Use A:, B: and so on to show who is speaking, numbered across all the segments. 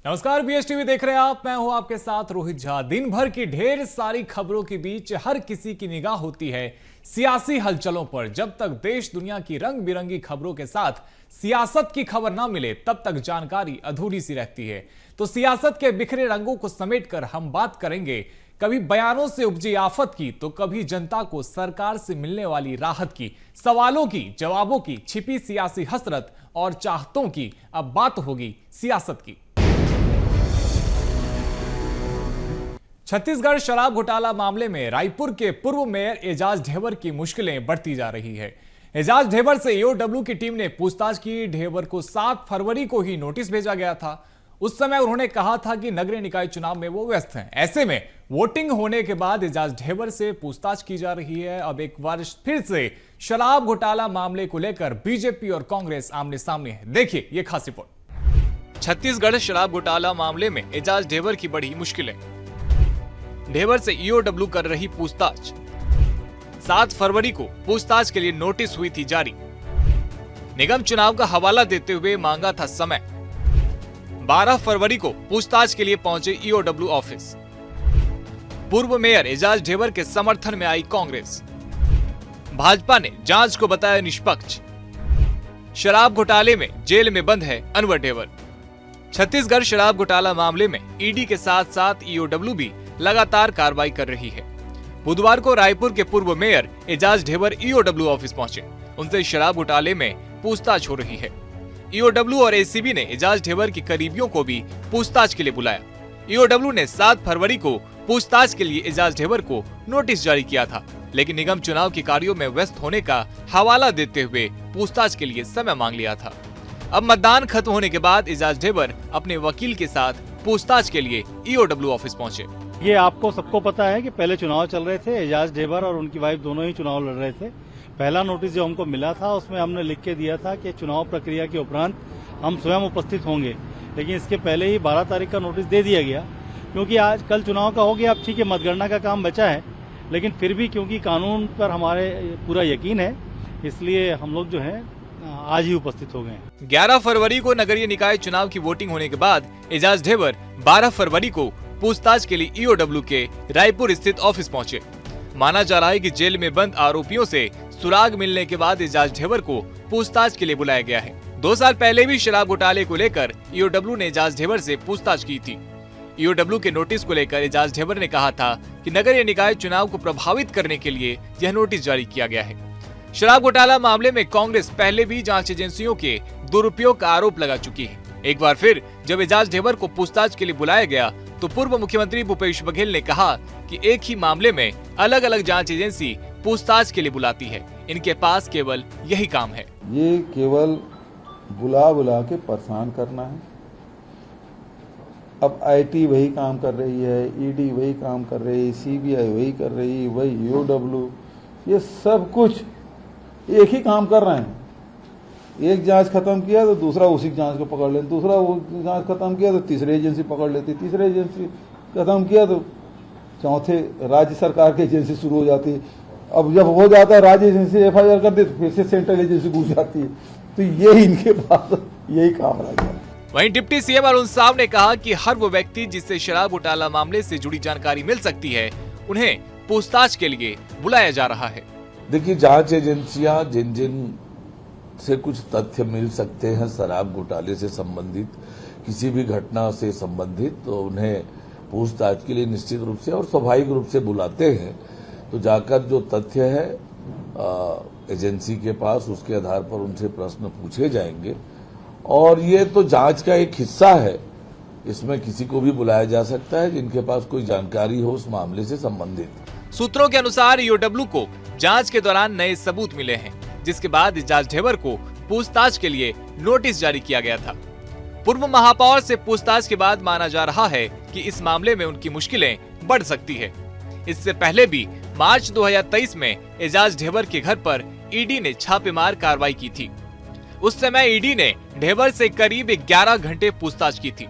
A: नमस्कार, बीएसटीवी देख रहे हैं आप। मैं हूं आपके साथ रोहित झा। दिन भर की ढेर सारी खबरों के बीच हर किसी की निगाह होती है सियासी हलचलों पर। जब तक देश दुनिया की रंग बिरंगी खबरों के साथ सियासत की खबर ना मिले तब तक जानकारी अधूरी सी रहती है। तो सियासत के बिखरे रंगों को समेटकर हम बात करेंगे कभी बयानों से उपजी आफत की, तो कभी जनता को सरकार से मिलने वाली राहत की, सवालों की, जवाबों की, छिपी सियासी हसरत और चाहतों की। अब बात होगी सियासत की। छत्तीसगढ़ शराब घोटाला मामले में रायपुर के पूर्व मेयर एजाज ढेबर की मुश्किलें बढ़ती जा रही है। एजाज ढेबर से ईओडब्ल्यू की टीम ने पूछताछ की। ढेबर को 7 फरवरी को ही नोटिस भेजा गया था। उस समय उन्होंने कहा था कि नगरीय निकाय चुनाव में वो व्यस्त हैं। ऐसे में वोटिंग होने के बाद एजाज ढेबर से पूछताछ की जा रही है। अब एक बार फिर से शराब घोटाला मामले को लेकर बीजेपी और कांग्रेस आमने सामने है। देखिए ये खास रिपोर्ट। छत्तीसगढ़ शराब घोटाला मामले में एजाज ढेबर की बड़ी मुश्किलें। ढेबर से ईओडब्ल्यू कर रही पूछताछ। 7 फरवरी को पूछताछ के लिए नोटिस हुई थी जारी। निगम चुनाव का हवाला देते हुए मांगा था समय। 12 फरवरी को पूछताछ के लिए पहुंचे ईओडब्ल्यू ऑफिस। पूर्व मेयर एजाज ढेबर के समर्थन में आई कांग्रेस। भाजपा ने जांच को बताया निष्पक्ष। शराब घोटाले में जेल में बंद है अनवर ढेबर। छत्तीसगढ़ शराब घोटाला मामले में ईडी के साथ साथ ईओडब्ल्यू भी लगातार कार्रवाई कर रही है। बुधवार को रायपुर के पूर्व mayor Ejaz Dhebar EOW office पहुंचे। उनसे शराब घोटाले में पूछताछ हो रही है। ईओडब्ल्यू और एसीबी ने एजाज ढेबर के करीबियों को भी पूछताछ के लिए बुलाया। ईओडब्ल्यू ने 7 फरवरी को पूछताछ के लिए एजाज ढेबर को नोटिस जारी किया था, लेकिन निगम चुनाव के कार्यों में व्यस्त होने का हवाला देते हुए पूछताछ के लिए समय मांग लिया था। अब मतदान खत्म होने के बाद एजाज ढेबर अपने वकील के साथ पूछताछ के लिए ईओडब्ल्यू ऑफिस पहुंचे।
B: ये आपको सबको पता है कि पहले चुनाव चल रहे थे। एजाज ढेबर और उनकी वाइफ दोनों ही चुनाव लड़ रहे थे। पहला नोटिस जो हमको मिला था उसमें हमने लिख के दिया था कि चुनाव प्रक्रिया के उपरांत हम स्वयं उपस्थित होंगे, लेकिन इसके पहले ही 12 तारीख का नोटिस दे दिया गया, क्योंकि आज कल चुनाव का हो गया। अब ठीक है, मतगणना का काम बचा है, लेकिन फिर भी क्योंकि कानून पर हमारे पूरा यकीन है, इसलिए हम लोग जो है आज ही उपस्थित हो गए।
A: 11 फरवरी को नगरीय निकाय चुनाव की वोटिंग होने के बाद एजाज ढेबर 12 फरवरी को पूछताछ के लिए ईओडब्ल्यू के रायपुर स्थित ऑफिस पहुंचे। माना जा रहा है कि जेल में बंद आरोपियों से सुराग मिलने के बाद एजाज ढेबर को पूछताछ के लिए बुलाया गया है। 2 साल पहले भी शराब घोटाले को लेकर ईओडब्ल्यू ने एजाज ढेबर से पूछताछ की थी। ईओडब्ल्यू के नोटिस को लेकर एजाज ढेबर ने कहा था कि नगरीय निकाय चुनाव को प्रभावित करने के लिए यह नोटिस जारी किया गया है। शराब घोटाला मामले में कांग्रेस पहले भी जांच एजेंसियों के दुरुपयोग का आरोप लगा चुकी है। एक बार फिर जब एजाज ढेबर को पूछताछ के लिए बुलाया गया तो पूर्व मुख्यमंत्री भूपेश बघेल ने कहा कि एक ही मामले में अलग अलग जांच एजेंसी पूछताछ के लिए बुलाती है, इनके पास केवल यही काम है।
C: ये केवल बुला बुला के परेशान करना है। अब आईटी वही काम कर रही है, ईडी वही काम कर रही है, सीबीआई वही कर रही है, वही ईओडब्ल्यू, ये सब कुछ एक ही काम कर रहे हैं। एक जांच खत्म किया तो दूसरा उसी जांच को पकड़ लेते, दूसरा वो जांच खत्म किया तो तीसरी एजेंसी पकड़ लेती, तीसरी एजेंसी खत्म किया तो चौथे राज्य सरकार की एजेंसी शुरू हो जाती है। अब जब हो जाता है राज्य एजेंसी एफआईआर कर दे तो फिर से सेंट्रल एजेंसी घुस जाती है। तो ये इनके पास यही काम रह गया।
A: वहीं डिप्टी सीएम अरुण साव ने कहा कि हर वो व्यक्ति जिससे शराब घोटाला मामले से जुड़ी जानकारी मिल सकती है, उन्हें पूछताछ के लिए बुलाया जा रहा है।
D: देखिए, जांच एजेंसियां जिन जिन से कुछ तथ्य मिल सकते हैं शराब घोटाले से संबंधित, किसी भी घटना से संबंधित, तो उन्हें पूछताछ के लिए निश्चित रूप से और स्वाभाविक रूप से बुलाते हैं। तो जाकर जो तथ्य है एजेंसी के पास, उसके आधार पर उनसे प्रश्न पूछे जाएंगे। और ये तो जांच का एक हिस्सा है। इसमें किसी को भी बुलाया जा सकता है जिनके पास कोई जानकारी हो उस मामले से संबंधित।
A: सूत्रों के अनुसार ईओडब्ल्यू को जांच के दौरान नए सबूत मिले हैं, जिसके बाद एजाज ढेबर को पूछताछ के लिए नोटिस जारी किया गया था। पूर्व महापौर से पूछताछ के बाद माना जा रहा है कि इस मामले में उनकी मुश्किलें बढ़ सकती है। इससे पहले भी मार्च 2023 में एजाज ढेबर के घर पर ईडी ने छापेमार कार्रवाई की थी। उस समय ईडी ने ढेबर से करीब 11 घंटे पूछताछ की थी।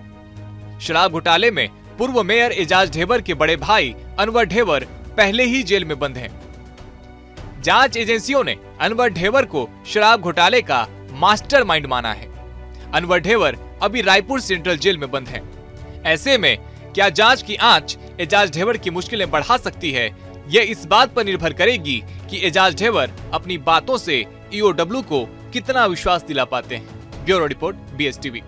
A: शराब घोटाले में पूर्व मेयर एजाज ढेबर के बड़े भाई अनवर ढेबर पहले ही जेल में बंद हैं। जांच एजेंसियों ने अनवर ढेबर को शराब घोटाले का मास्टरमाइंड माना है। अनवर ढेबर अभी रायपुर सेंट्रल जेल में बंद हैं। ऐसे में क्या जांच की आंच एजाज ढेबर की मुश्किलें बढ़ा सकती है? ये इस बात पर निर्भर करेगी कि एजाज ढेबर अपनी बातों से ईओडब्ल्यू को कितना विश्वास दिला पाते हैं। Bureau report, BSTV।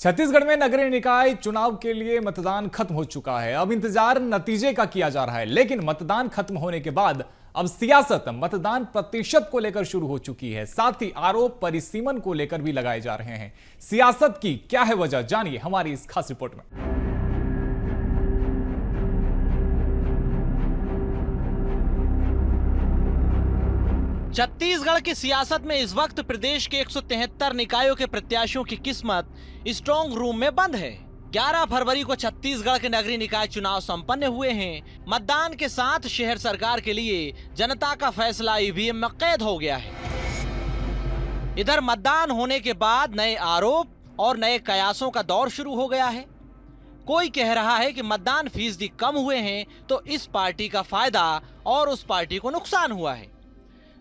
A: छत्तीसगढ़ में नगरीय निकाय चुनाव के लिए मतदान खत्म हो चुका है। अब इंतजार नतीजे का किया जा रहा है, लेकिन मतदान खत्म होने के बाद अब सियासत मतदान प्रतिशत को लेकर शुरू हो चुकी है। साथ ही आरोप परिसीमन को लेकर भी लगाए जा रहे हैं। सियासत की क्या है वजह, जानिए हमारी इस खास रिपोर्ट में।
E: छत्तीसगढ़ की सियासत में इस वक्त प्रदेश के 173 निकायों के प्रत्याशियों की किस्मत स्ट्रांग रूम में बंद है। 11 फरवरी को छत्तीसगढ़ के नगरीय निकाय चुनाव संपन्न हुए हैं। मतदान के साथ शहर सरकार के लिए जनता का फैसला ईवीएम में कैद हो गया है। इधर मतदान होने के बाद नए आरोप और नए कयासों का दौर शुरू हो गया है। कोई कह रहा है कि मतदान फीसदी कम हुए हैं तो इस पार्टी का फायदा और उस पार्टी को नुकसान हुआ है।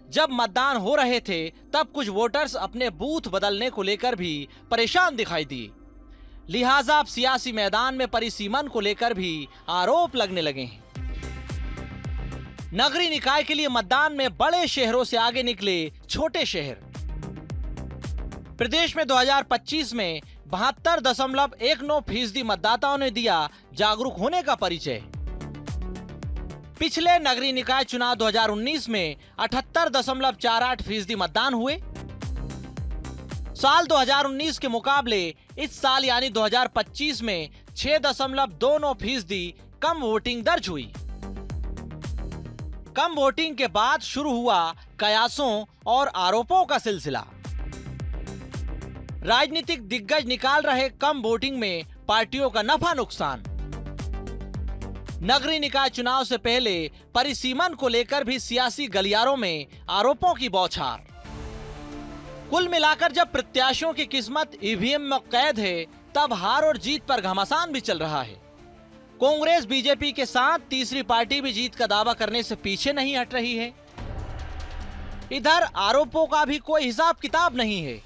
E: जब मतदान हो रहे थे तब कुछ वोटर्स अपने बूथ बदलने को लेकर भी परेशान दिखाई दिए। लिहाजा अब सियासी मैदान में परिसीमन को लेकर भी आरोप लगने लगे हैं। नगरीय निकाय के लिए मतदान में बड़े शहरों से आगे निकले छोटे शहर। प्रदेश में 2025 में 72.19% मतदाताओं ने दिया जागरूक होने का परिचय। पिछले नगरीय निकाय चुनाव 2019 में 78.48% मतदान हुए। साल 2019 के मुकाबले इस साल यानी 2025 में 6.29% कम वोटिंग दर्ज हुई। कम वोटिंग के बाद शुरू हुआ कयासों और आरोपों का सिलसिला। राजनीतिक दिग्गज निकाल रहे कम वोटिंग में पार्टियों का नफा नुकसान। नगरीय निकाय चुनाव से पहले परिसीमन को लेकर भी सियासी गलियारों में आरोपों की बौछार। कुल मिलाकर जब प्रत्याशियों की किस्मत ईवीएम में कैद है, तब हार और जीत पर घमासान भी चल रहा है। कांग्रेस बीजेपी के साथ तीसरी पार्टी भी जीत का दावा करने से पीछे नहीं हट रही है। इधर आरोपों का भी कोई हिसाब किताब नहीं है।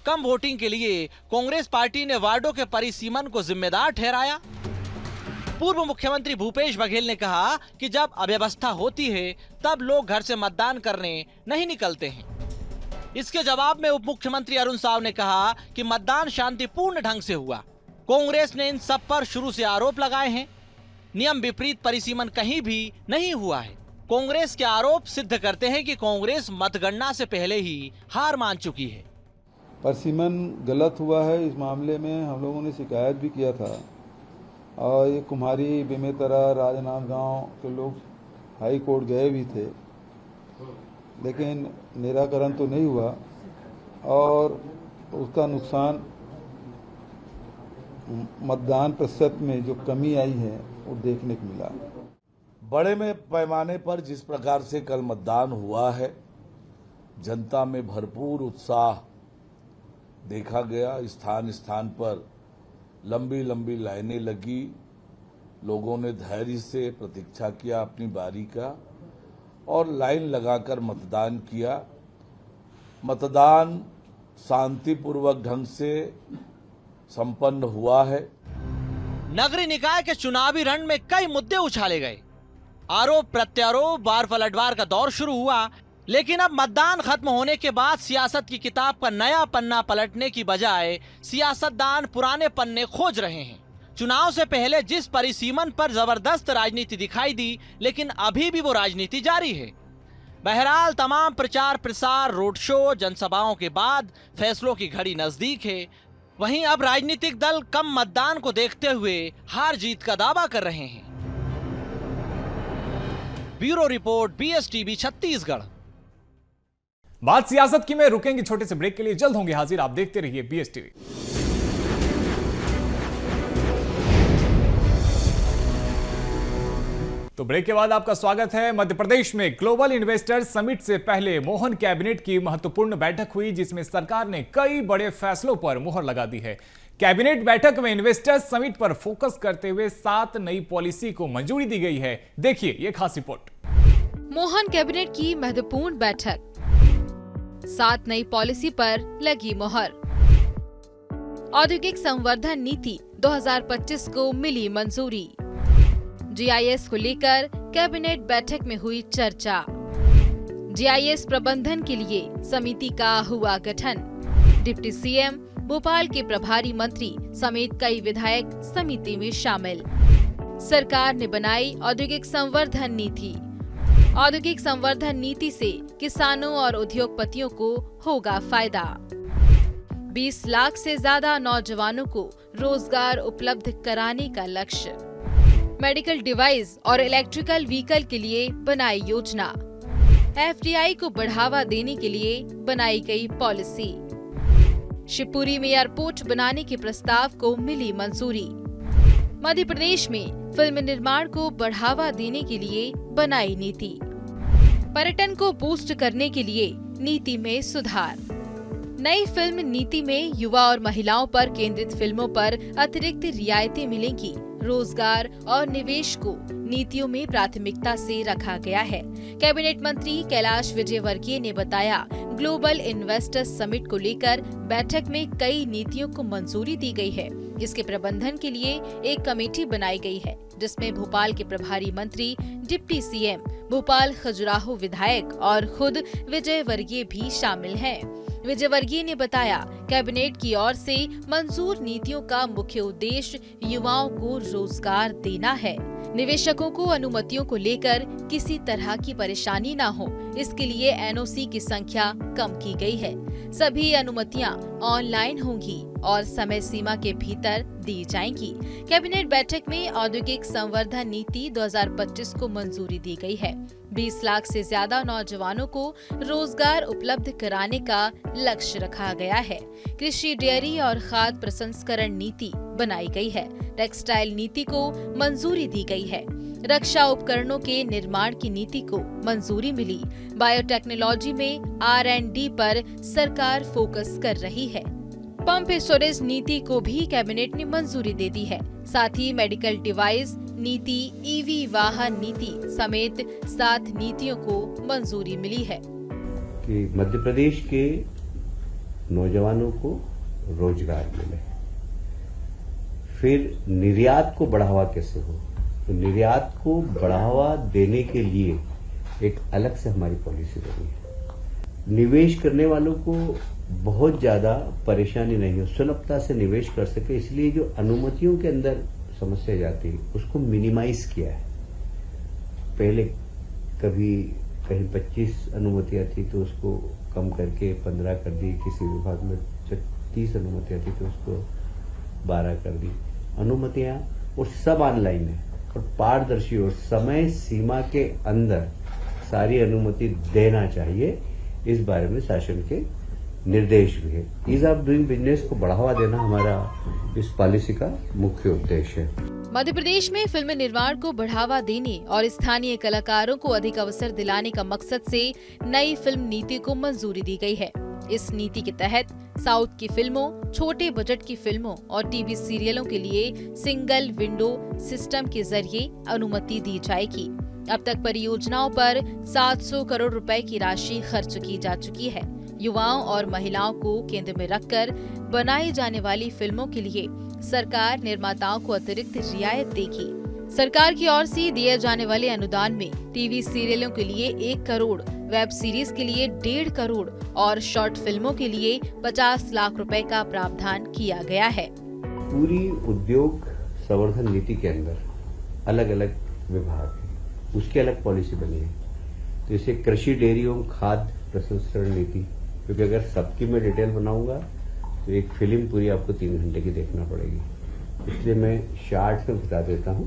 E: कम वोटिंग के लिए कांग्रेस पार्टी ने वार्डों के परिसीमन को जिम्मेदार ठहराया। पूर्व मुख्यमंत्री भूपेश बघेल ने कहा कि जब अव्यवस्था होती है तब लोग घर से मतदान करने नहीं निकलते हैं। इसके जवाब में उप मुख्यमंत्री अरुण साव ने कहा कि मतदान शांतिपूर्ण ढंग से हुआ। कांग्रेस ने इन सब पर शुरू से आरोप लगाए हैं। नियम विपरीत परिसीमन कहीं भी नहीं हुआ है। कांग्रेस के आरोप सिद्ध करते हैं कि कांग्रेस मतगणना से पहले ही हार मान चुकी है।
C: परिसीमन गलत हुआ है, इस मामले में हम लोगों ने शिकायत भी किया था और ये कुम्हारी, बेमेतरा, राजनांदगांव के लोग हाई कोर्ट गए भी थे, लेकिन निराकरण तो नहीं हुआ और उसका नुकसान मतदान प्रतिशत में जो कमी आई है वो देखने को मिला।
D: बड़े में पैमाने पर जिस प्रकार से कल मतदान हुआ है, जनता में भरपूर उत्साह देखा गया। स्थान स्थान पर लंबी लंबी लाइनें लगी। लोगों ने धैर्य से प्रतीक्षा किया अपनी बारी का और लाइन लगाकर मतदान किया। मतदान शांतिपूर्वक ढंग से संपन्न हुआ है।
E: नगरीय निकाय के चुनावी रण में कई मुद्दे उछाले गए। आरोप प्रत्यारोप, वार पलटवार का दौर शुरू हुआ। लेकिन अब मतदान खत्म होने के बाद सियासत की किताब का नया पन्ना पलटने की बजाय सियासतदान पुराने पन्ने खोज रहे हैं। चुनाव से पहले जिस परिसीमन पर जबरदस्त राजनीति दिखाई दी, लेकिन अभी भी वो राजनीति जारी है। बहरहाल तमाम प्रचार प्रसार, रोड शो, जनसभाओं के बाद फैसलों की घड़ी नजदीक है। वहीं अब राजनीतिक दल कम मतदान को देखते हुए हार जीत का दावा कर रहे हैं। Bureau report, BSTV Chhattisgarh.
A: बात सियासत की में रुकेंगे छोटे से ब्रेक के लिए, जल्द होंगे हाजिर। आप देखते रहिए BSTV। तो ब्रेक के बाद आपका स्वागत है। मध्य प्रदेश में ग्लोबल इन्वेस्टर्स समिट से पहले मोहन कैबिनेट की महत्वपूर्ण बैठक हुई, जिसमें सरकार ने कई बड़े फैसलों पर मुहर लगा दी है। कैबिनेट बैठक में इन्वेस्टर्स समिट पर फोकस करते हुए 7 नई पॉलिसी को मंजूरी दी गई है। देखिए ये खास रिपोर्ट।
F: मोहन कैबिनेट की महत्वपूर्ण बैठक, 7 नई पॉलिसी पर लगी मुहर। औद्योगिक संवर्धन नीति 2025 को मिली मंजूरी। जीआईएस को लेकर कैबिनेट बैठक में हुई चर्चा। जीआईएस प्रबंधन के लिए समिति का हुआ गठन। डिप्टी सीएम, भोपाल के प्रभारी मंत्री समेत कई विधायक समिति में शामिल। सरकार ने बनाई औद्योगिक संवर्धन नीति। औद्योगिक संवर्धन नीति से किसानों और उद्योगपतियों को होगा फायदा। 20 लाख से ज्यादा नौजवानों को रोजगार उपलब्ध कराने का लक्ष्य। मेडिकल डिवाइस और इलेक्ट्रिकल व्हीकल के लिए बनाई योजना। एफडीआई को बढ़ावा देने के लिए बनाई गई पॉलिसी। शिवपुरी में एयरपोर्ट बनाने के प्रस्ताव को मिली मंजूरी। मध्य प्रदेश में फिल्म निर्माण को बढ़ावा देने के लिए बनाई नीति। पर्यटन को बूस्ट करने के लिए नीति में सुधार। नई फिल्म नीति में युवा और महिलाओं पर केंद्रित फिल्मों पर अतिरिक्त रियायतें मिलेंगी। रोजगार और निवेश को नीतियों में प्राथमिकता से रखा गया है। कैबिनेट मंत्री कैलाश विजयवर्गीय ने बताया, ग्लोबल इन्वेस्टर्स समिट को लेकर बैठक में कई नीतियों को मंजूरी दी गई है। इसके प्रबंधन के लिए एक कमेटी बनाई गई है, जिसमें भोपाल के प्रभारी मंत्री, डिप्टी सीएम, भोपाल खजुराहो विधायक और खुद विजयवर्गीय भी शामिल हैं। विजयवर्गीय ने बताया, कैबिनेट की ओर से मंजूर नीतियों का मुख्य उद्देश्य युवाओं को रोजगार देना है। निवेशकों को अनुमतियों को लेकर किसी तरह की परेशानी न हो, इसके लिए एनओसी की संख्या कम की गई है। सभी अनुमतियां ऑनलाइन होंगी और समय सीमा के भीतर दी जाएंगी। कैबिनेट बैठक में औद्योगिक संवर्धन नीति 2025 को मंजूरी दी गई है। 20 लाख से ज्यादा नौजवानों को रोजगार उपलब्ध कराने का लक्ष्य रखा गया है। कृषि, डेयरी और खाद्य प्रसंस्करण नीति बनाई गई है। टेक्सटाइल नीति को मंजूरी दी गई है। रक्षा उपकरणों के निर्माण की नीति को मंजूरी मिली। बायोटेक्नोलॉजी में R&D पर सरकार फोकस कर रही है। पंप स्टोरेज नीति को भी कैबिनेट ने मंजूरी दे दी है। साथ ही मेडिकल डिवाइस नीति, ईवी वाहन नीति समेत 7 नीतियों को मंजूरी मिली है।
G: कि मध्य प्रदेश के नौजवानों को रोजगार मिले, फिर निर्यात को बढ़ावा कैसे हो, तो निर्यात को बढ़ावा देने के लिए एक अलग से हमारी पॉलिसी बनी है। निवेश करने वालों को बहुत ज्यादा परेशानी नहीं हो, सुलभता से निवेश कर सके, इसलिए जो अनुमतियों के अंदर समस्या जाती है उसको मिनिमाइज किया है। पहले कभी कहीं 25 अनुमतियां थी तो उसको कम करके 15 कर दी, किसी विभाग में 30 अनुमतियां थी तो उसको 12 कर दी। अनुमतियां और सब ऑनलाइन है और पारदर्शी और समय सीमा के अंदर सारी अनुमति देना चाहिए, इस बारे में शासन के निर्देश भी है। ईज ऑफ डूइंग बिजनेस को बढ़ावा देना हमारा इस पॉलिसी का मुख्य उद्देश्य है।
F: मध्य प्रदेश में फिल्म निर्माण को बढ़ावा देने और स्थानीय कलाकारों को अधिक अवसर दिलाने का मकसद से नई फिल्म नीति को मंजूरी दी गई है। इस नीति के तहत साउथ की फिल्मों, छोटे बजट की फिल्मों और टीवी सीरियलों के लिए सिंगल विंडो सिस्टम के जरिए अनुमति दी जाएगी। अब तक परियोजनाओं पर 700 करोड़ रुपए की राशि खर्च की जा चुकी है। युवाओं और महिलाओं को केंद्र में रखकर बनाई जाने वाली फिल्मों के लिए सरकार निर्माताओं को अतिरिक्त रियायत देगी। सरकार की ओर से दिए जाने वाले अनुदान में टीवी सीरियलों के लिए 1 करोड़, वेब सीरीज के लिए 1.5 करोड़ और शॉर्ट फिल्मों के लिए 50 लाख रुपए का प्रावधान किया गया है।
G: पूरी उद्योग संवर्धन नीति के अंदर अलग अलग विभाग है, उसकी अलग पॉलिसी बनी है। तो इसे कृषि, डेयरी एवं खाद्य प्रसंस्करण नीति, क्योंकि अगर सबकी मैं डिटेल बनाऊंगा तो एक फिल्म पूरी आपको 3 घंटे की देखना पड़ेगी, इसलिए मैं शार्ट में बता देता हूं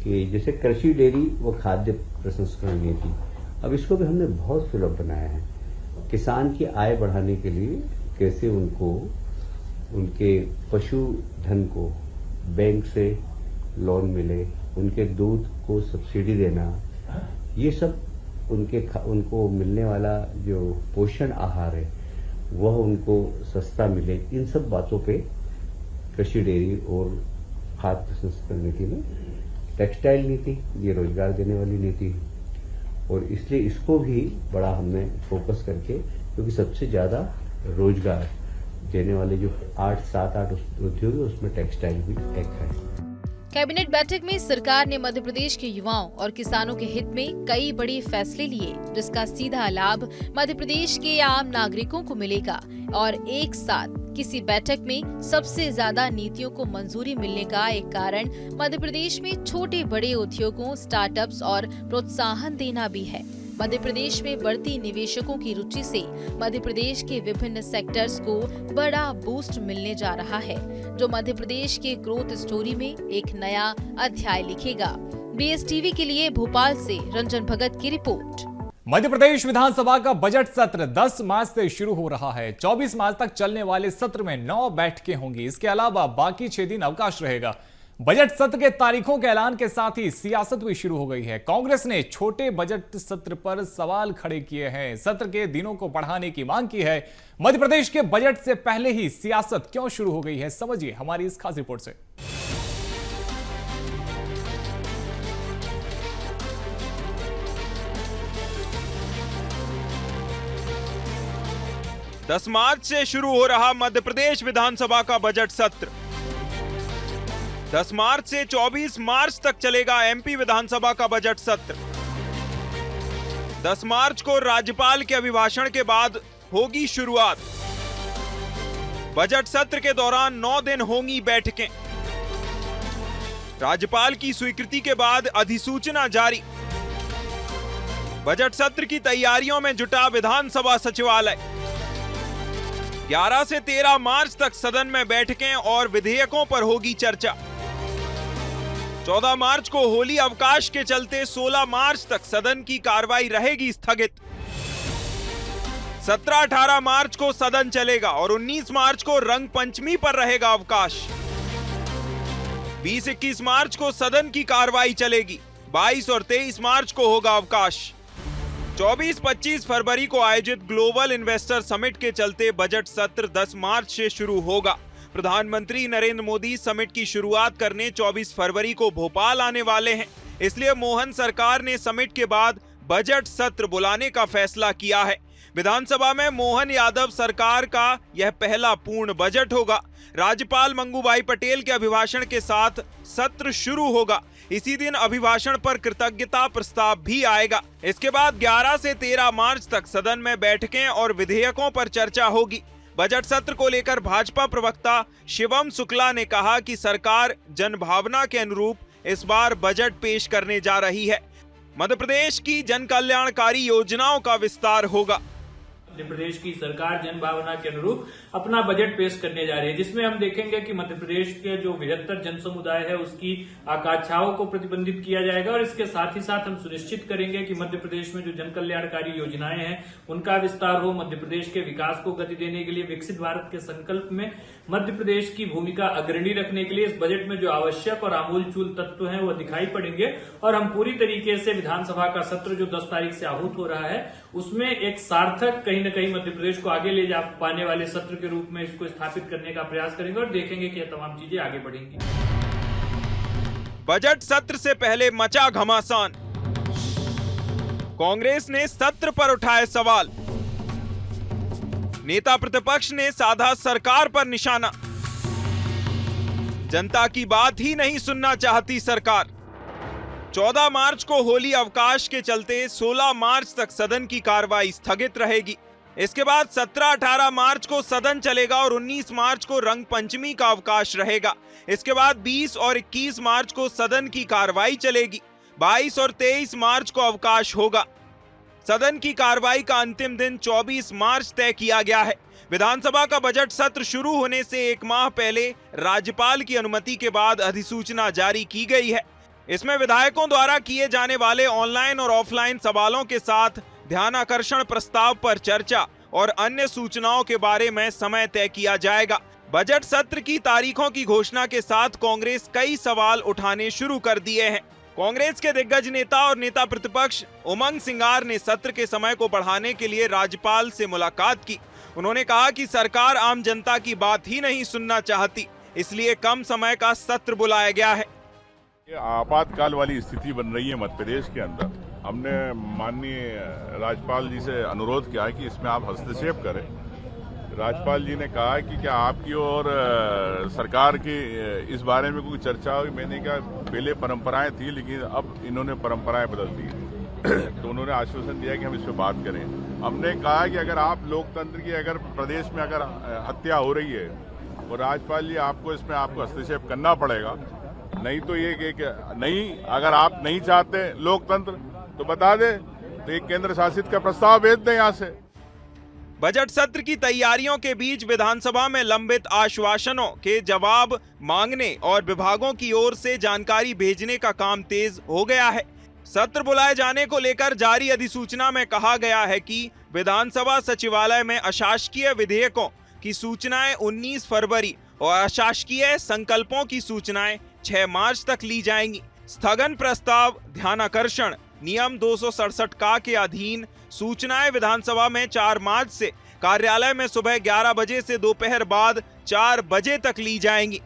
G: कि जैसे कृषि, डेयरी व खाद्य प्रसंस्करण नीति, अब इसको भी हमने बहुत सुलभ बनाया है। किसान की आय बढ़ाने के लिए कैसे उनको उनके पशुधन को बैंक से लोन मिले, उनके दूध को सब्सिडी देना, ये सब उनको मिलने वाला जो पोषण आहार है वह उनको सस्ता मिले, इन सब बातों पे कृषि, डेयरी और खाद्य प्रसंस्करण नीति में। टेक्सटाइल नीति, ये रोजगार देने वाली नीति है और इसलिए इसको भी बड़ा हमने फोकस करके, क्योंकि सबसे ज्यादा रोजगार देने वाले जो 7-8 उद्योग है उसमें टेक्सटाइल भी एक है।
F: कैबिनेट बैठक में सरकार ने मध्य प्रदेश के युवाओं और किसानों के हित में कई बड़े फैसले लिए, जिसका सीधा लाभ मध्य प्रदेश के आम नागरिकों को मिलेगा और एक साथ किसी बैठक में सबसे ज्यादा नीतियों को मंजूरी मिलने का एक कारण मध्य प्रदेश में छोटे बड़े उद्योगों, स्टार्टअप्स और प्रोत्साहन देना भी है। मध्य प्रदेश में बढ़ती निवेशकों की रुचि से मध्य प्रदेश के विभिन्न सेक्टर्स को बड़ा बूस्ट मिलने जा रहा है, जो मध्य प्रदेश के ग्रोथ स्टोरी में एक नया अध्याय लिखेगा। BSTV के लिए भोपाल से रंजन भगत की रिपोर्ट।
A: मध्य प्रदेश विधानसभा का बजट सत्र 10 मार्च से शुरू हो रहा है। 24 मार्च तक चलने वाले सत्र में 9 बैठकें होंगी। इसके अलावा बाकी 6 दिन अवकाश रहेगा। बजट सत्र के तारीखों के ऐलान के साथ ही सियासत भी शुरू हो गई है। कांग्रेस ने छोटे बजट सत्र पर सवाल खड़े किए हैं। सत्र के दिनों को बढ़ाने की मांग की है। मध्य प्रदेश के बजट से पहले ही सियासत क्यों शुरू हो गई है, समझिए हमारी इस खास रिपोर्ट से।
H: दस मार्च से शुरू हो रहा मध्य प्रदेश विधानसभा का बजट सत्र। 10 मार्च से 24 मार्च तक चलेगा MP विधानसभा का बजट सत्र। 10 मार्च को राज्यपाल के अभिभाषण के बाद होगी शुरुआत। बजट सत्र के दौरान 9 दिन होंगी बैठकें। राज्यपाल की स्वीकृति के बाद अधिसूचना जारी। बजट सत्र की तैयारियों में जुटा विधानसभा सचिवालय। 11 से 13 मार्च तक सदन में बैठकें और विधेयकों पर होगी चर्चा। 14 मार्च को होली अवकाश के चलते 16 मार्च तक सदन की कार्रवाई रहेगी स्थगित। 17-18 मार्च को सदन चलेगा और 19 मार्च को रंग पंचमी पर रहेगा अवकाश। 20-21 मार्च को सदन की कार्रवाई चलेगी। 22 और 23 मार्च को होगा अवकाश। 24-25 फरवरी को आयोजित ग्लोबल इन्वेस्टर समिट के चलते बजट सत्र 10 मार्च से शुरू होगा। प्रधानमंत्री नरेंद्र मोदी समिट की शुरुआत करने 24 फरवरी को भोपाल आने वाले हैं, इसलिए मोहन सरकार ने समिट के बाद बजट सत्र बुलाने का फैसला किया है। विधानसभा में मोहन यादव सरकार का यह पहला पूर्ण बजट होगा। राज्यपाल मंगूभाई पटेल के अभिभाषण के साथ सत्र शुरू होगा। इसी दिन अभिभाषण पर कृतज्ञता प्रस्ताव भी आएगा। इसके बाद 11 से 13 मार्च तक सदन में बैठकें और विधेयकों पर चर्चा होगी। बजट सत्र को लेकर भाजपा प्रवक्ता शिवम शुक्ला ने कहा कि सरकार जनभावना के अनुरूप इस बार बजट पेश करने जा रही है। मध्य प्रदेश की जन कल्याणकारी योजनाओं का विस्तार होगा।
I: मध्य प्रदेश की सरकार जन भावना के अनुरूप अपना बजट पेश करने जा रही है, जिसमें हम देखेंगे कि मध्य प्रदेश के जो बृहत्तर जन समुदाय है उसकी आकांक्षाओं को प्रतिबंधित किया जाएगा और इसके साथ ही साथ हम सुनिश्चित करेंगे कि मध्य प्रदेश में जो जन कल्याणकारी योजनाएं हैं उनका विस्तार हो। मध्य प्रदेश के विकास को गति देने के लिए विकसित भारत के संकल्प में मध्य प्रदेश की भूमिका अग्रणी रखने के लिए इस बजट में जो आवश्यक और आमूलचूल तत्व हैं वो दिखाई पड़ेंगे और हम पूरी तरीके से विधानसभा का सत्र जो 10 तारीख से आहूत हो रहा है उसमें एक सार्थक कहीं न कहीं मध्य प्रदेश को आगे ले जा पाने वाले सत्र के रूप में इसको स्थापित करने का प्रयास करेंगे और देखेंगे कि यह तमाम चीजें आगे बढ़ेंगी।
H: बजट सत्र से पहले मचा घमासान। कांग्रेस ने सत्र पर उठाए सवाल। नेता प्रतिपक्ष ने साधा सरकार पर निशाना। जनता की बात ही नहीं सुनना चाहती सरकार। 14 मार्च को होली अवकाश के चलते 16 मार्च तक सदन की कार्रवाई स्थगित रहेगी। इसके बाद 17-18 मार्च को सदन चलेगा और 19 मार्च को रंग पंचमी का अवकाश रहेगा। इसके बाद 20 और 21 मार्च को सदन की कार्रवाई चलेगी। 22 और 23 मार्च को अवकाश होगा। सदन की कार्रवाई का अंतिम दिन 24 मार्च तय किया गया है। विधानसभा का बजट सत्र शुरू होने से 1 माह पहले राज्यपाल की अनुमति के बाद अधिसूचना जारी की गई है। इसमें विधायकों द्वारा किए जाने वाले ऑनलाइन और ऑफलाइन सवालों के साथ ध्यानाकर्षण प्रस्ताव पर चर्चा और अन्य सूचनाओं के बारे में समय तय किया जाएगा। बजट सत्र की तारीखों की घोषणा के साथ कांग्रेस कई सवाल उठाने शुरू कर दिए हैं। कांग्रेस के दिग्गज नेता और नेता प्रतिपक्ष उमंग सिंगार ने सत्र के समय को बढ़ाने के लिए राज्यपाल से मुलाकात की। उन्होंने कहा कि सरकार आम जनता की बात ही नहीं सुनना चाहती, इसलिए कम समय का सत्र बुलाया गया है।
J: ये आपातकाल वाली स्थिति बन रही है मध्य प्रदेश के अंदर। हमने माननीय राज्यपाल जी से अनुरोध किया है कि इसमें आप हस्तक्षेप करें राज्यपाल जी ने कहा कि क्या आपकी और सरकार की इस बारे में कोई चर्चा हुई। मैंने कहा पहले परंपराएं थी, लेकिन अब इन्होंने परंपराएं बदल दी। तो उन्होंने आश्वासन दिया कि हम इस पर बात करें। हमने कहा कि अगर आप लोकतंत्र की अगर प्रदेश में अगर हत्या हो रही है और राज्यपाल जी आपको इसमें आपको हस्तक्षेप करना पड़ेगा, नहीं तो ये नहीं, अगर आप नहीं चाहते लोकतंत्र तो बता दे, तो एक केंद्र शासित का प्रस्ताव भेज दें यहाँ से।
H: बजट सत्र की तैयारियों के बीच विधानसभा में लंबित आश्वासनों के जवाब मांगने और विभागों की ओर से जानकारी भेजने का काम तेज हो गया है। सत्र बुलाए जाने को लेकर जारी अधिसूचना में कहा गया है कि विधानसभा सचिवालय में अशासकीय विधेयकों की सूचनाएं 19 फरवरी और अशासकीय संकल्पों की सूचनाएं 6 मार्च तक ली जाएंगी। स्थगन प्रस्ताव ध्यानाकर्षण नियम 267 का के अधीन सूचनाएं विधानसभा में 4 मार्च से कार्यालय में सुबह 11 बजे से दोपहर बाद 4 बजे तक ली जाएंगी।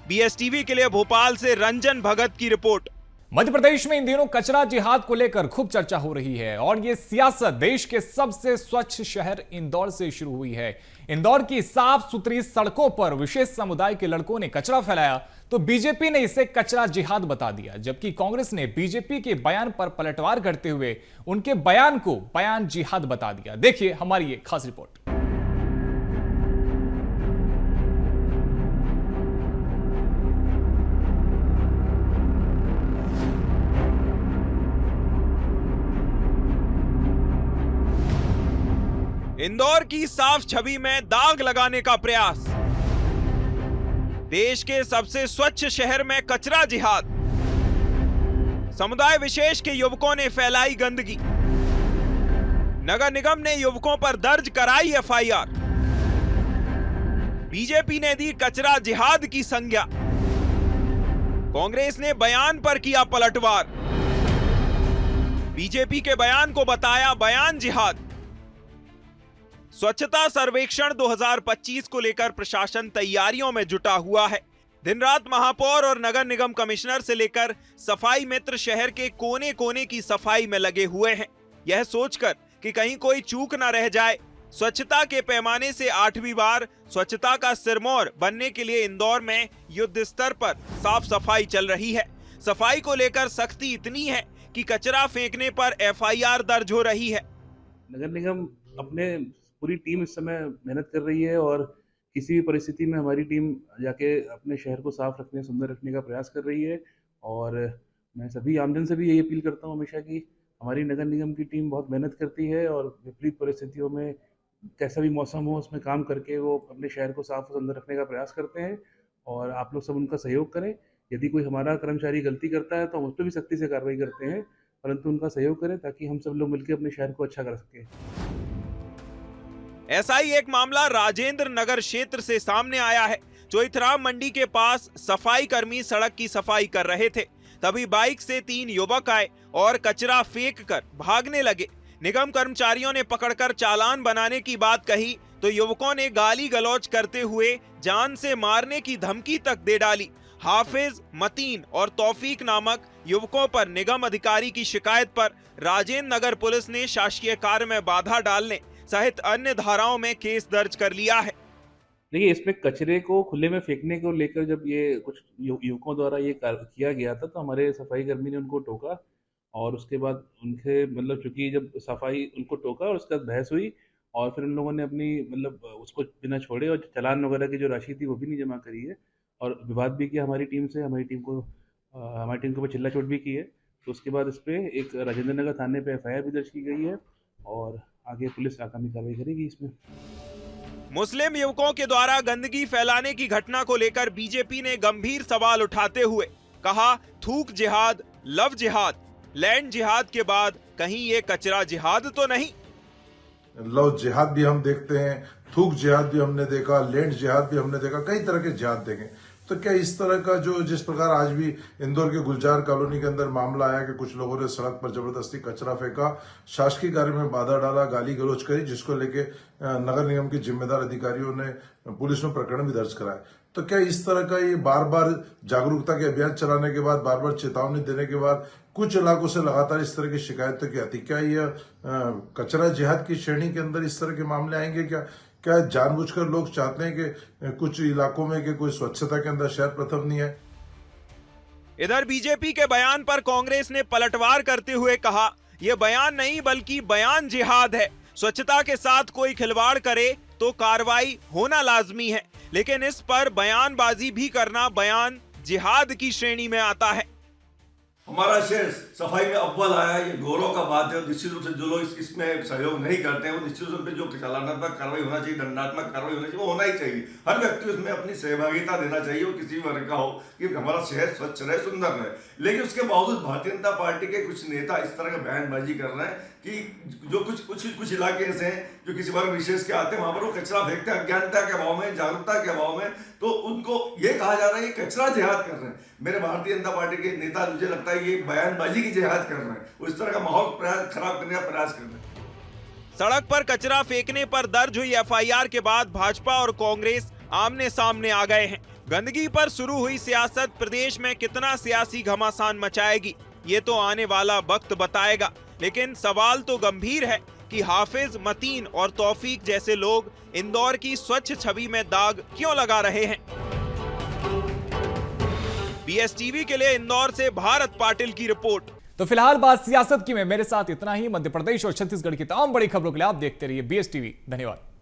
H: बीएसटीवी के लिए भोपाल से रंजन भगत की रिपोर्ट।
A: मध्य प्रदेश में इन दिनों कचरा जिहाद को लेकर खूब चर्चा हो रही है और ये सियासत देश के सबसे स्वच्छ शहर इंदौर से शुरू हुई है। इंदौर की साफ सुथरी सड़कों पर विशेष समुदाय के लड़कों ने कचरा फैलाया तो बीजेपी ने इसे कचरा जिहाद बता दिया, जबकि कांग्रेस ने बीजेपी के बयान पर पलटवार करते हुए उनके बयान को बयान जिहाद बता दिया। देखिए हमारी ये खास रिपोर्ट।
H: इंदौर की साफ छवि में दाग लगाने का प्रयास। देश के सबसे स्वच्छ शहर में कचरा जिहाद। समुदाय विशेष के युवकों ने फैलाई गंदगी। नगर निगम ने युवकों पर दर्ज कराई एफआईआर। बीजेपी ने दी कचरा जिहाद की संज्ञा। कांग्रेस ने बयान पर किया पलटवार। बीजेपी के बयान को बताया बयान जिहाद। स्वच्छता सर्वेक्षण 2025 को लेकर प्रशासन तैयारियों में जुटा हुआ है। दिन रात महापौर और नगर निगम कमिश्नर से लेकर सफाई मित्र शहर के कोने कोने की सफाई में लगे हुए हैं, यह सोचकर कि कहीं कोई चूक न रह जाए। स्वच्छता के पैमाने से 8वीं बार स्वच्छता का सिरमौर बनने के लिए इंदौर में युद्ध स्तर पर साफ सफाई चल रही है। सफाई को लेकर सख्ती इतनी है कि कचरा फेंकने पर एफआईआर दर्ज हो रही है।
K: नगर निगम अपने पूरी टीम इस समय मेहनत कर रही है और किसी भी परिस्थिति में हमारी टीम जाके अपने शहर को साफ रखने, सुंदर रखने का प्रयास कर रही है। और मैं सभी आमजन से भी यही अपील करता हूँ हमेशा कि हमारी नगर निगम की टीम बहुत मेहनत करती है और विपरीत परिस्थितियों में कैसा भी मौसम हो उसमें काम करके वो अपने शहर को साफ और सुंदर रखने का प्रयास करते हैं। और आप लोग सब उनका सहयोग करें। यदि कोई हमारा कर्मचारी गलती करता है तो हम उस पर भी सख्ती से कार्रवाई करते हैं, परंतु उनका सहयोग करें ताकि हम सब लोग मिलकर अपने शहर को अच्छा कर सकें।
H: ऐसा ही एक मामला राजेंद्र नगर क्षेत्र से सामने आया है। चोइथराम मंडी के पास सफाई कर्मी सड़क की सफाई कर रहे थे, तभी बाइक से 3 युवक आए और कचरा फेंक कर भागने लगे। निगम कर्मचारियों ने पकड़कर चालान बनाने की बात कही तो युवकों ने गाली गलौज करते हुए जान से मारने की धमकी तक दे डाली। हाफिज, मतीन और तौफीक नामक युवकों पर निगम अधिकारी की शिकायत पर राजेंद्र नगर पुलिस ने शासकीय कार्य में बाधा डालने सहित अन्य धाराओं में केस दर्ज कर लिया है।
K: देखिए, इसमें कचरे को खुले में फेंकने को लेकर जब ये कुछ युवकों द्वारा ये किया गया था तो हमारे सफाई कर्मी ने उनको टोका और उसके बाद उनके चूंकि जब सफाई उनको टोका और उसके बाद बहस हुई और फिर उन लोगों ने अपनी उसको बिना छोड़े और चालान वगैरह की जो राशि थी वो भी नहीं जमा करी है और विवाद भी किया हमारी टीम से। हमारी टीम के ऊपर चिल्ला चोट भी की है। तो उसके बाद इस पर एक राजेंद्र नगर थाने पे एफआईआर भी दर्ज की गई है और आगे पुलिस आगामी कार्रवाई करेगी। इसमें
H: मुस्लिम युवकों के द्वारा गंदगी फैलाने की घटना को लेकर बीजेपी ने गंभीर सवाल उठाते हुए कहा, थूक जिहाद, लव जिहाद, लैंड जिहाद के बाद कहीं ये कचरा जिहाद तो नहीं।
L: लव जिहाद भी हम देखते हैं, थूक जिहाद भी हमने देखा, लैंड जिहाद भी हमने देखा, कई तरह के जिहाद देखे। तो क्या इस तरह का जिस प्रकार आज भी इंदौर के गुलजार कॉलोनी के अंदर मामला आया कि कुछ लोगों ने सड़क पर जबरदस्ती कचरा फेंका, शासकीय कार्य में बाधा डाला, गाली गलौज करी, जिसको लेके नगर निगम के जिम्मेदार अधिकारियों ने पुलिस में प्रकरण भी दर्ज कराया। तो क्या इस तरह का ये बार बार जागरूकता के अभियान चलाने के बाद, बार बार चेतावनी देने के बाद कुछ इलाकों से लगातार इस तरह की शिकायत की आती, क्या यह कचरा जिहाद की श्रेणी के अंदर इस तरह के मामले आएंगे? क्या जानबूझकर लोग चाहते हैं कि कुछ इलाकों में कि कोई स्वच्छता के अंदर शहर प्रथम नहीं है?
H: इधर बीजेपी के बयान पर कांग्रेस ने पलटवार करते हुए कहा, यह बयान नहीं बल्कि बयान जिहाद है। स्वच्छता के साथ कोई खिलवाड़ करे तो कार्रवाई होना लाजमी है, लेकिन इस पर बयानबाजी भी करना बयान जिहाद की श्रेणी में आता है।
M: हमारा शहर सफाई में अव्वल आया, ये गौरव का बात है। निश्चित रूप से जो लोग इसमें सहयोग नहीं करते हैं वो निश्चित रूप से जो चालनात्मक कार्रवाई होना चाहिए, दंडात्मक कार्रवाई होना चाहिए, वो होना ही चाहिए। हर व्यक्ति उसमें अपनी सहभागिता देना चाहिए, वो किसी भी वर्ग का हो, कि हमारा शहर स्वच्छ रहे, सुंदर रहे। लेकिन उसके बावजूद भारतीय जनता पार्टी के कुछ नेता इस तरह का बयानबाजी कर रहे हैं कि जो कुछ इलाके ऐसे हैं जो किसी वर्ग विशेष के आते हैं, वहां पर वो कचरा फेंकते हैं अज्ञानता के अभाव में, जागरूकता के अभाव में। तो उनको ये कहा जा रहा है कि कचरा जिहाद कर रहे हैं। मेरे भारतीय जनता पार्टी के नेता, मुझे लगता है ये बयानबाजी की जिहाद कर रहे हैं, वो इस तरह का माहौल खराब करने का प्रयास कर रहे हैं।
H: सड़क पर कचरा फेंकने पर दर्ज हुई एफआईआर के बाद भाजपा और कांग्रेस आमने सामने आ गए हैं। गंदगी पर शुरू हुई सियासत प्रदेश में कितना सियासी घमासान मचाएगी, ये तो आने वाला वक्त बताएगा। लेकिन सवाल तो गंभीर है कि हाफिज, मतीन और तौफीक जैसे लोग इंदौर की स्वच्छ छवि में दाग क्यों लगा रहे हैं। बीएसटीवी के लिए इंदौर से भारत पाटिल की रिपोर्ट।
A: तो फिलहाल बात सियासत की में मेरे साथ इतना ही। मध्य प्रदेश और छत्तीसगढ़ की तमाम बड़ी खबरों के लिए आप देखते रहिए बीएसटीवी। धन्यवाद।